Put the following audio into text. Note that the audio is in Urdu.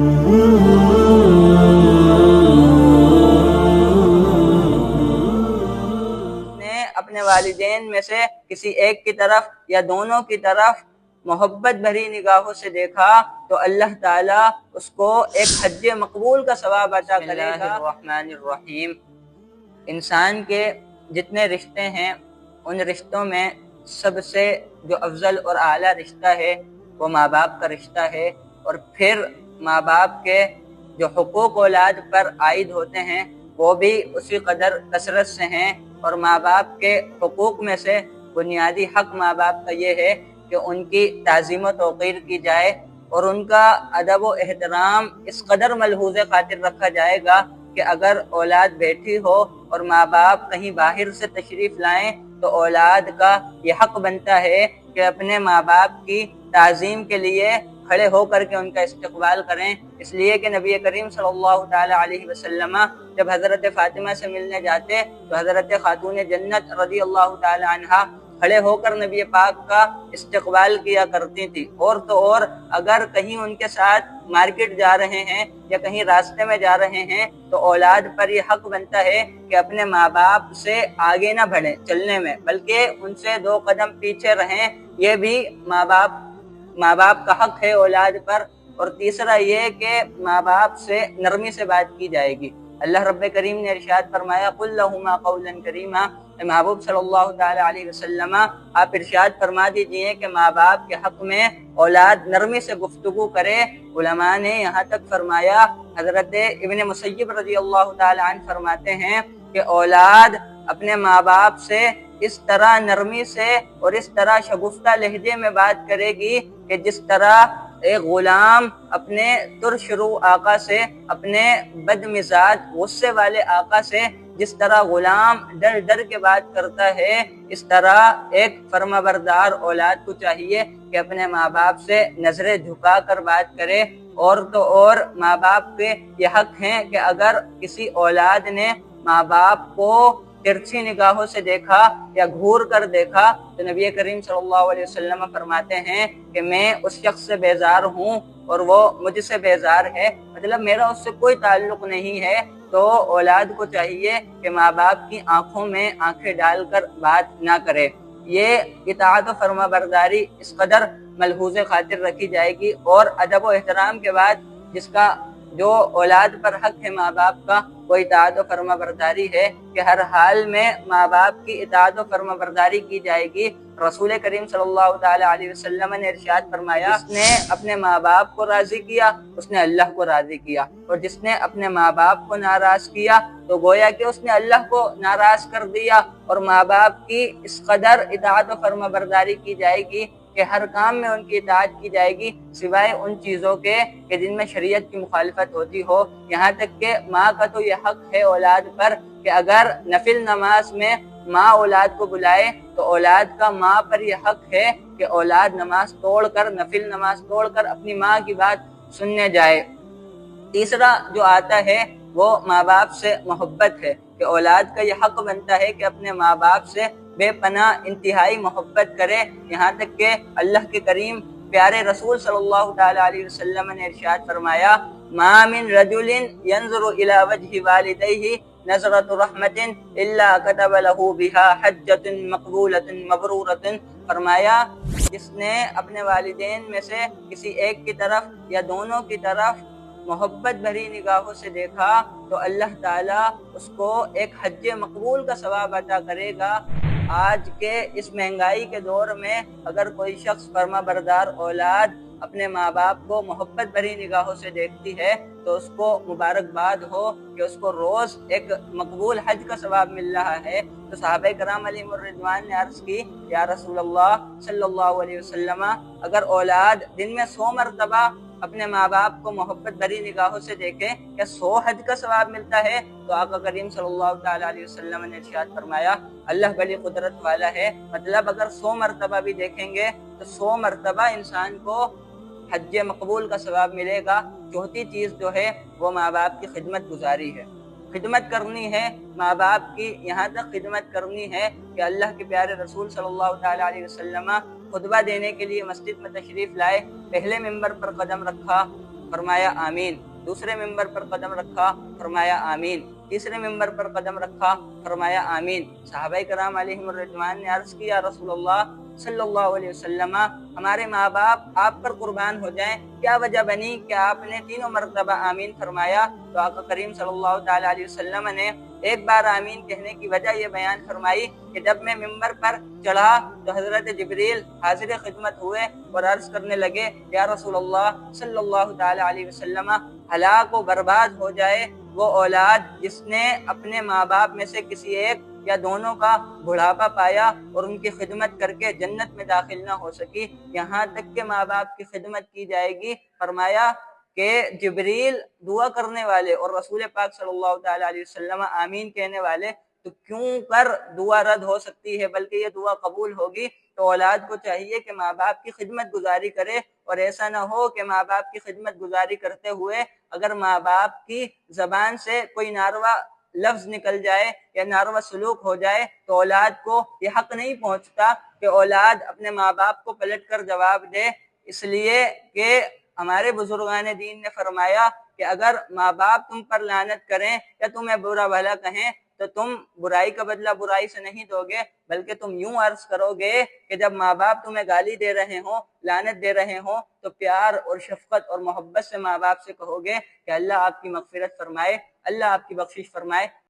نے اپنے والدین میں سے کسی ایک کی طرف یا دونوں کی طرف محبت بھری نگاہوں سے دیکھا تو اللہ تعالیٰ اس کو ایک حج مقبول کا ثواب عطا کرے گا۔ بسم اللہ الرحمن الرحیم۔ انسان کے جتنے رشتے ہیں ان رشتوں میں سب سے جو افضل اور اعلیٰ رشتہ ہے وہ ماں باپ کا رشتہ ہے، اور پھر ماں باپ کے جو حقوق اولاد پر عائد ہوتے ہیں وہ بھی اسی قدر کثرت سے ہیں، اور ماں باپ کے حقوق میں سے بنیادی حق ماں باپ کا یہ ہے کہ ان کی تعظیم و توقیر کی جائے اور ان کا ادب و احترام اس قدر ملحوظ خاطر رکھا جائے گا کہ اگر اولاد بیٹھی ہو اور ماں باپ کہیں باہر سے تشریف لائیں تو اولاد کا یہ حق بنتا ہے کہ اپنے ماں باپ کی تعظیم کے لیے کھڑے ہو کر کے ان کا استقبال کریں، اس لیے کہ نبی کریم صلی اللہ تعالی علیہ وسلم جب حضرت فاطمہ سے ملنے جاتے تو حضرت خاتون جنت رضی اللہ تعالی عنہا کھڑے ہو کر نبی پاک کا استقبال کیا کرتی تھی، اور تو اور اگر کہیں ان کے ساتھ مارکیٹ جا رہے ہیں یا کہیں راستے میں جا رہے ہیں تو اولاد پر یہ حق بنتا ہے کہ اپنے ماں باپ سے آگے نہ بڑھیں چلنے میں، بلکہ ان سے 2 قدم پیچھے رہیں۔ یہ بھی ماں باپ کا حق ہے اولاد پر۔ اور تیسرا یہ کہ ماں باپ سے نرمی سے بات کی جائے گی۔ اللہ رب کریم نے ارشاد فرمایا قُل لَهُمَا قَوْلًا كَرِيمًا، اے محبوب صلی اللہ تعالی علیہ وسلم آپ ارشاد فرما دیجئے کہ ماں باپ کے حق میں اولاد نرمی سے گفتگو کرے۔ علماء نے یہاں تک فرمایا، حضرت ابن مسیب رضی اللہ تعالی عنہ فرماتے ہیں کہ اولاد اپنے ماں باپ سے اس طرح نرمی سے اور اس طرح شگفتہ لہجے میں بات کرے گی کہ جس طرح ایک غلام اپنے ترش رو آقا سے، اپنے بد مزاج غصے والے آقا سے جس طرح غلام ڈر ڈر کے بات کرتا ہے، اس طرح ایک فرما بردار اولاد کو چاہیے کہ اپنے ماں باپ سے نظریں جھکا کر بات کرے۔ اور تو اور ماں باپ کے یہ حق ہیں کہ اگر کسی اولاد نے ماں باپ کو ترچھی نگاہوں سے دیکھا یا گھور کر دیکھا تو نبی کریم صلی اللہ علیہ وسلم فرماتے ہیں کہ میں اس شخص سے بیزار ہوں اور وہ مجھ سے بیزار ہے، مطلب میرا اس سے کوئی تعلق نہیں ہے۔ تو اولاد کو چاہیے کہ ماں باپ کی آنکھوں میں آنکھیں ڈال کر بات نہ کرے۔ یہ اطاعت و فرما برداری اس قدر ملحوظ خاطر رکھی جائے گی، اور ادب و احترام کے بعد جس کا جو اولاد پر حق ہے ماں باپ کا وہ اطاعت و فرما برداری ہے کہ ہر حال میں ماں باپ کی اطاعت و فرما برداری کی جائے گی۔ رسول کریم صلی اللہ تعالی علیہ وسلم نے ارشاد فرمایا، جس نے اپنے ماں باپ کو راضی کیا اس نے اللہ کو راضی کیا، اور جس نے اپنے ماں باپ کو ناراض کیا تو گویا کہ اس نے اللہ کو ناراض کر دیا۔ اور ماں باپ کی اس قدر اطاعت و فرما برداری کی جائے گی کہ ہر کام میں ان کی اطاعت کی جائے گی سوائے ان چیزوں کے کہ جن میں شریعت کی مخالفت ہوتی ہو۔ یہاں تک کہ ماں کا تو یہ حق ہے اولاد پر کہ اگر نفل نماز میں ماں اولاد کو بلائے تو اولاد کا ماں پر یہ حق ہے کہ اولاد نماز توڑ کر، نفل نماز توڑ کر اپنی ماں کی بات سننے جائے۔ تیسرا جو آتا ہے وہ ماں باپ سے محبت ہے کہ اولاد کا یہ حق بنتا ہے کہ اپنے ماں باپ سے بے پناہ انتہائی محبت کرے، یہاں تک کہ اللہ کے کریم پیارے رسول صلی اللہ تعالی علیہ وسلم نے ارشاد فرمایا ما من رجل ينظر الى وجه والديه نظرة رحمة الا كتب له بها حجة مقبولة مبرورة، فرمایا جس نے اپنے والدین میں سے کسی ایک کی طرف یا دونوں کی طرف محبت بھری نگاہوں سے دیکھا تو اللہ تعالیٰ اس کو ایک حج مقبول کا ثواب عطا کرے گا۔ آج کے اس مہنگائی کے دور میں اگر کوئی شخص فرما بردار اولاد اپنے ماں باپ کو محبت بھری نگاہوں سے دیکھتی ہے تو اس کو مبارکباد ہو کہ اس کو روز ایک مقبول حج کا ثواب مل رہا ہے۔ تو صحابہ کرام علیہم الرضوان نے عرض کی یا رسول اللہ صلی اللہ علیہ وسلم، اگر اولاد دن میں 100 مرتبہ اپنے ماں باپ کو محبت بھری نگاہوں سے دیکھے کیا 100 حج کا ثواب ملتا ہے؟ تو آقا کریم صلی اللہ تعالی علیہ وسلم نے ارشاد فرمایا اللہ بڑی قدرت والا ہے، مطلب اگر 100 مرتبہ بھی دیکھیں گے تو 100 مرتبہ انسان کو حج مقبول کا ثواب ملے گا۔ چوتھی چیز جو ہے وہ ماں باپ کی خدمت گزاری ہے، خدمت کرنی ہے ماں باپ کی، یہاں تک خدمت کرنی ہے کہ اللہ کے پیارے رسول صلی اللہ تعالی علیہ وسلم خطبہ دینے کے لیے مسجد میں تشریف لائے، پہلے ممبر پر قدم رکھا، فرمایا آمین. دوسرے ممبر پر قدم رکھا, فرمایا آمین. تیسرے ممبر پر قدم رکھا, فرمایا آمین. صحابہ کرام علیہم الرضوان نے عرض کیا, یا رسول اللہ صلی اللہ علیہ وسلم, ہمارے ماں باپ آپ پر قربان ہو جائیں, کیا وجہ بنی کہ آپ نے تینوں مرتبہ آمین فرمایا؟ تو آقا کریم صلی اللہ تعالی علیہ وسلم نے ایک بار آمین کہنے کی وجہ یہ بیان فرمائی کہ جب میں ممبر پر چڑھا تو حضرت جبریل حاضر خدمت ہوئے اور عرض کرنے لگے, یا رسول اللہ صلی اللہ تعالی علیہ وسلم, ہلاک و برباد ہو جائے وہ اولاد جس نے اپنے ماں باپ میں سے کسی ایک یا دونوں کا بڑھاپا پایا اور ان کی خدمت کر کے جنت میں داخل نہ ہو سکی, یہاں تک کہ ماں باپ کی خدمت کی جائے گی. فرمایا کہ جبریل دعا کرنے والے اور رسول پاک صلی اللہ تعالی علیہ وسلم آمین کہنے والے, تو کیوں کر دعا رد ہو سکتی ہے, بلکہ یہ دعا قبول ہوگی. تو اولاد کو چاہیے کہ ماں باپ کی خدمت گزاری کرے, اور ایسا نہ ہو کہ ماں باپ کی خدمت گزاری کرتے ہوئے اگر ماں باپ کی زبان سے کوئی ناروا لفظ نکل جائے یا ناروا سلوک ہو جائے تو اولاد کو یہ حق نہیں پہنچتا کہ اولاد اپنے ماں باپ کو پلٹ کر جواب دے, اس لیے کہ ہمارے بزرگان دین نے فرمایا کہ اگر ماں باپ تم پر لعنت کریں یا تمہیں برا بھلا کہیں تو تم برائی کا بدلہ برائی سے نہیں دو گے, بلکہ تم یوں عرض کرو گے کہ جب ماں باپ تمہیں گالی دے رہے ہوں, لعنت دے رہے ہوں, تو پیار اور شفقت اور محبت سے ماں باپ سے کہو گے کہ اللہ آپ کی مغفرت فرمائے, اللہ آپ کی بخشش فرمائے.